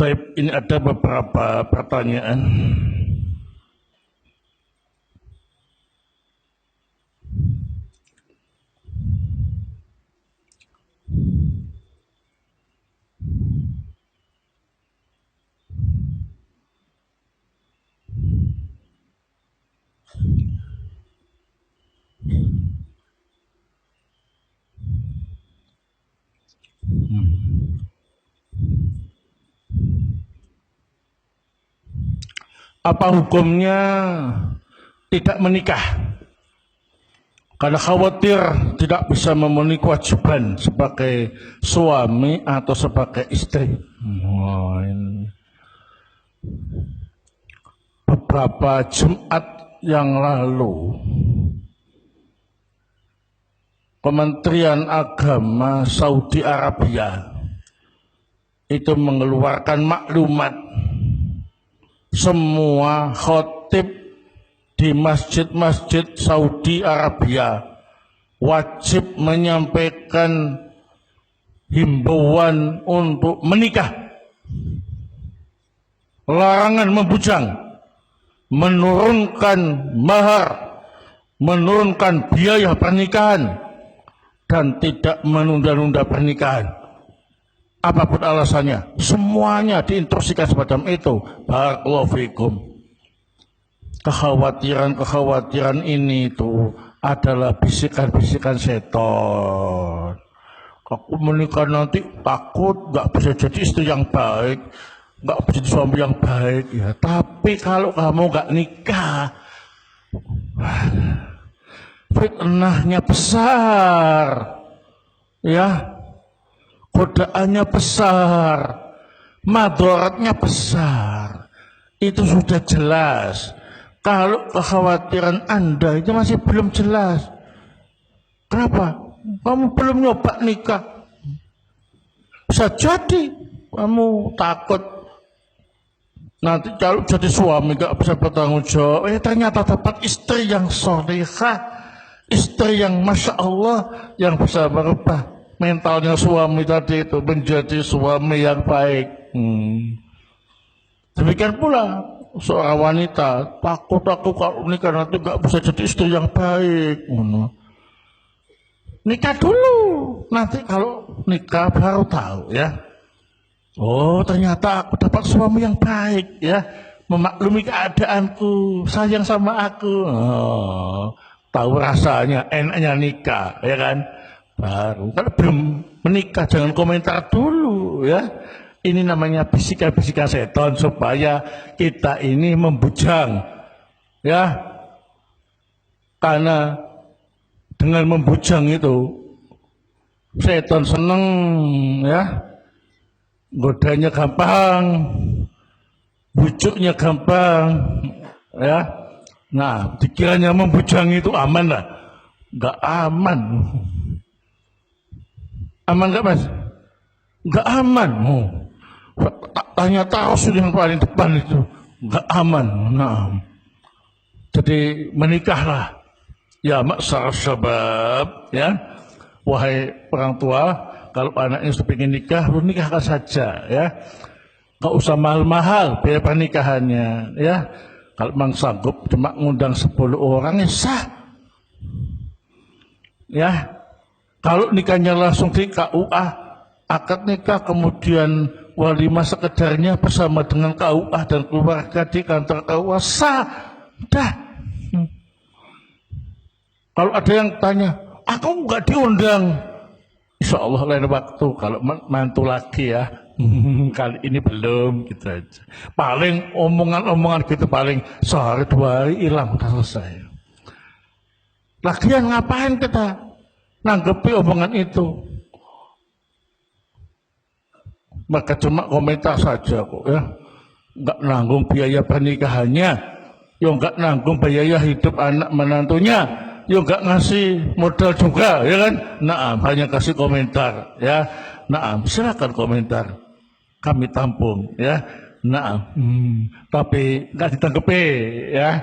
Baik, ini ada beberapa pertanyaan. Apa hukumnya tidak menikah karena khawatir tidak bisa memenuhi kewajiban sebagai suami atau sebagai istri? Beberapa Jumat yang lalu Kementerian Agama Saudi Arabia itu mengeluarkan maklumat semua khotib di masjid-masjid Saudi Arabia wajib menyampaikan himbauan untuk menikah, larangan membujang, menurunkan mahar, menurunkan biaya pernikahan, dan tidak menunda-nunda pernikahan. Apapun alasannya, semuanya diinstruksikan semacam itu. Barakallahu fikum. Kekhawatiran ini itu adalah bisikan-bisikan setan. Aku menikah nanti takut nggak bisa jadi istri yang baik, nggak bisa jadi suami yang baik. Ya, tapi kalau kamu nggak nikah, fitnahnya besar, ya. Godaannya besar, madaratnya besar, itu sudah jelas. Kalau kekhawatiran Anda itu masih belum jelas, kenapa? Kamu belum nyoba nikah. Bisa jadi kamu takut nanti kalau jadi suami gak bisa bertanggung jawab. Ternyata dapat istri yang solehah, istri yang masya Allah, yang bisa merubah mentalnya suami tadi itu menjadi suami yang baik. Demikian pula seorang wanita takut aku kalau nikah nanti gak bisa jadi istri yang baik. Nikah dulu, nanti kalau nikah baru tahu, ya. Oh, ternyata aku dapat suami yang baik, ya, memaklumi keadaanku, sayang sama aku. Oh, tahu rasanya, enaknya nikah, ya kan? Baru, kalau belum menikah jangan komentar dulu, ya. Ini namanya bisikan-bisikan setan supaya kita ini membujang, ya. Karena dengan membujang itu setan seneng, ya. Godanya gampang, bujuknya gampang, ya. Nah, dikiranya membujang itu aman lah, nggak aman. Aman nggak, Mas? Nggak aman. Tanya taros yang paling depan itu nggak aman. Nah, jadi menikahlah, ya maksar syabab, ya. Wahai orang tua, kalau anaknya sudah ingin nikah, lu nikahkan saja, ya. Nggak usah mahal-mahal biaya pernikahannya, ya. Kalau memang sanggup cuma ngundang 10 orang, ya sah, ya. Kalau nikahnya langsung di KUA, akad nikah kemudian walimah sekedarnya bersama dengan KUA dan keluarga di kantor KUA, sah, dah. Kalau ada yang tanya, aku nggak diundang, insya Allah lain waktu kalau mantu lagi, ya. Kali ini belum, gitu aja. Paling omongan-omongan gitu paling sehari 2 hari hilang, udah selesai. Lagian ngapain kita nanggepi omongan itu? Maka cuma komentar saja kok, ya. Nggak nanggung biaya pernikahannya, ya nggak nanggung biaya hidup anak menantunya, ya nggak ngasih modal juga, ya kan? Nah, hanya kasih komentar, ya. Nah, silakan komentar, kami tampung, ya. Nah, tapi nggak ditanggepi, ya.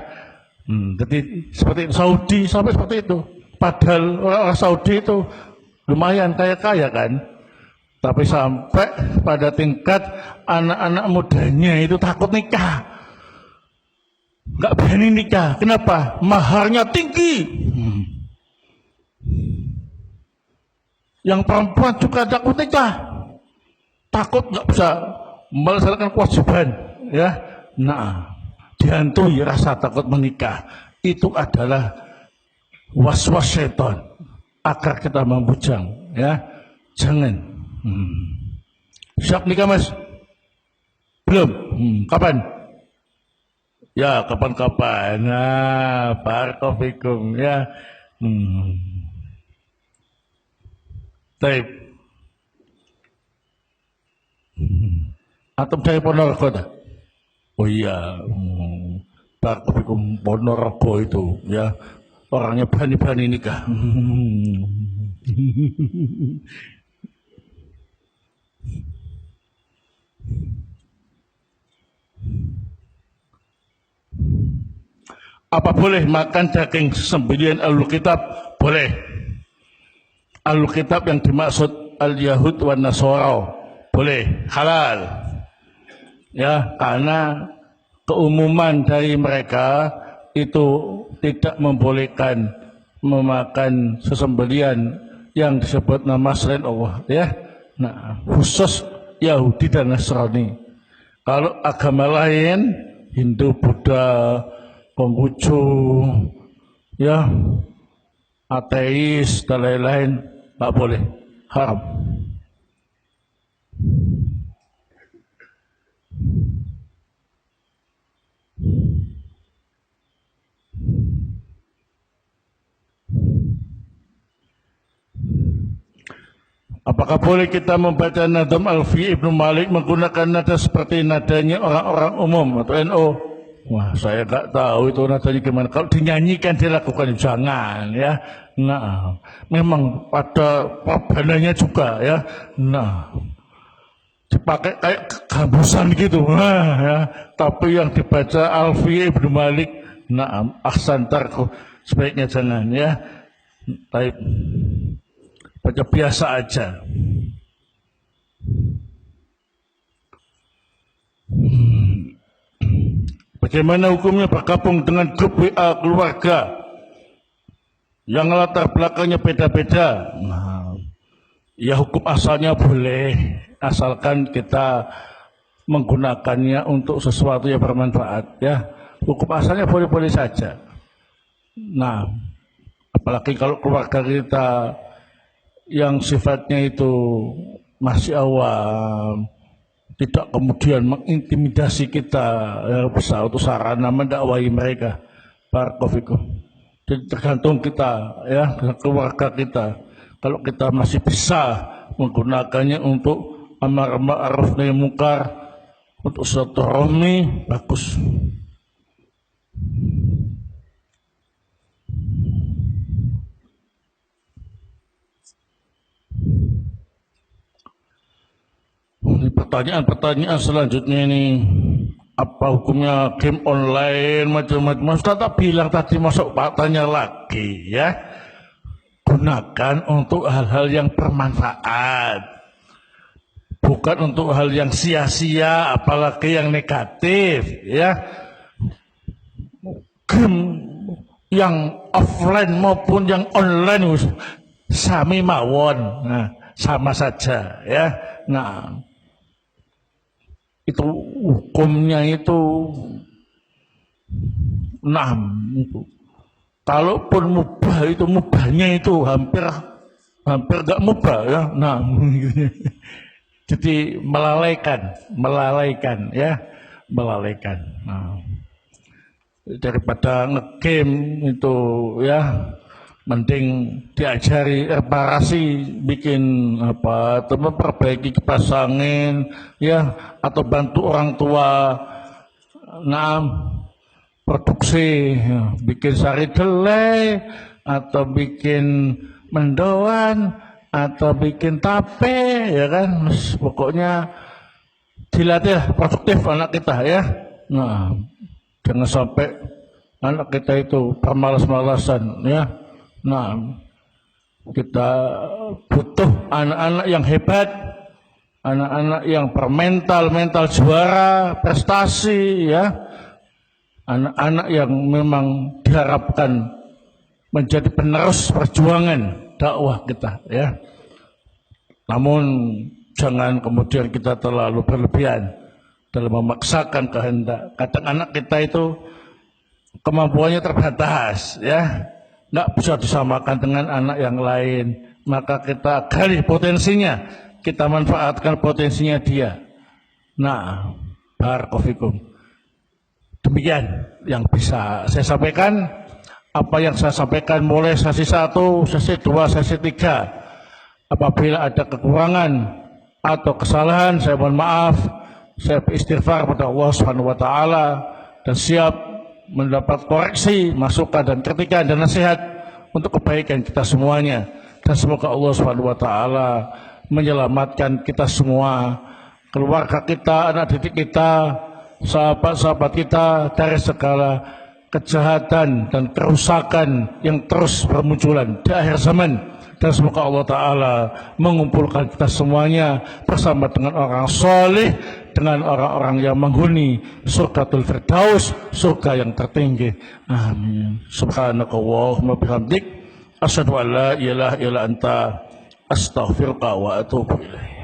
Jadi seperti Saudi sampai seperti itu. Padahal orang Saudi itu lumayan kaya-kaya kan. Tapi sampai pada tingkat anak-anak mudanya itu takut nikah. Nggak berani nikah. Kenapa? Maharnya tinggi. Yang perempuan juga takut nikah. Takut nggak bisa melaksanakan kewajiban. Ya, nah, dihantui rasa takut menikah. Itu adalah was-was setan agar kita membujang. Ya, jangan. Siap nikah mas? Belum? Kapan? Ya kapan-kapan. Nah, barakallahu ya. Baik. Atau dari Ponorogo tak? Oh iya, barakallahu Ponorogo itu ya, orangnya berani-berani nikah. Apa boleh makan daging sembelihan Ahlul Kitab? Boleh. Ahlul Kitab yang dimaksud Al-Yahud wa Nasara. Boleh, halal. Ya, karena keumuman dari mereka itu tidak membolehkan memakan sesembelian yang disebut nama selain Allah. Ya, nah, khusus Yahudi dan Nasrani. Kalau agama lain, Hindu, Buddha, Konghucu, ya, ateis dan lain-lain, nggak boleh, haram. Apakah boleh kita membaca Nadam Alfi Ibnu Malik menggunakan nada seperti nadanya orang-orang umum atau NO? Wah, saya nggak tahu itu nadanya gimana. Kalau dinyanyikan dilakukan jangan ya. Nah, memang pada pabanannya juga ya. Nah, dipakai kayak gambusan gitu. Nah, ya. Tapi yang dibaca Alfi Ibnu Malik, nah, ahsantarku, sebaiknya jangan ya. Baik. Baca biasa aja. Bagaimana hukumnya bergabung dengan grup WA keluarga yang latar belakangnya beda-beda? Nah, ya hukum asalnya boleh, asalkan kita menggunakannya untuk sesuatu yang bermanfaat. Ya, hukum asalnya boleh-boleh saja. Nah, apalagi kalau keluarga kita yang sifatnya itu masih awam, tidak kemudian mengintimidasi kita yang besar untuk sarana mendakwai mereka. Barakallahu. Jadi tergantung kita ya, keluarga kita. Kalau kita masih bisa menggunakannya untuk amar ma'ruf nahi munkar, untuk silaturahmi, bagus. Pertanyaan selanjutnya ini, apa hukumnya game online macam-macam? Sudah tak bilang tadi, masuk tanya lagi ya. Gunakan untuk hal-hal yang bermanfaat, bukan untuk hal yang sia-sia, apalagi yang negatif ya. Game yang offline maupun yang online sami mawon, nah, sama saja ya. Nah, itu hukumnya itu, nah, itu kalaupun mubah, itu mubahnya itu hampir gak mubah ya. Nah, jadi melalaikan ya, melalaikan. Nah, daripada ngegame itu ya, mending diajari reparasi, bikin apa, atau memperbaiki kipas angin ya, atau bantu orang tua, nah, produksi ya, bikin sari delay, atau bikin mendoan, atau bikin tape ya kan. Pokoknya dilatih produktif anak kita ya. Nah, jangan sampai anak kita itu pemalas-malasan ya. Nah, kita butuh anak-anak yang hebat, anak-anak yang bermental juara, prestasi, ya, anak-anak yang memang diharapkan menjadi penerus perjuangan dakwah kita, ya. Namun jangan kemudian kita terlalu berlebihan dalam memaksakan kehendak. Kadang anak kita itu kemampuannya terbatas, ya, nggak bisa disamakan dengan anak yang lain. Maka kita gali potensinya, kita manfaatkan potensinya dia. Nah, barakallahu. Demikian yang bisa saya sampaikan. Apa yang saya sampaikan mulai sesi 1, sesi 2, sesi 3. Apabila ada kekurangan atau kesalahan, saya mohon maaf. Saya beristighfar pada Allah Subhanahu wa taala dan siap mendapat koreksi, masukan dan kritikan dan nasihat untuk kebaikan kita semuanya. Dan semoga Allah Subhanahu wa taala menyelamatkan kita semua, keluarga kita, anak didik kita, sahabat-sahabat kita dari segala kejahatan dan kerusakan yang terus bermunculan di akhir zaman. Dan semoga Allah Ta'ala mengumpulkan kita semuanya bersama dengan orang soleh, dengan orang-orang yang menghuni surgatul firdaus, surga yang tertinggi. Amin. Subhanakallahumma bihamdik, asyhadu an la ilaha illa anta, astaghfiruka wa atubu ilaik.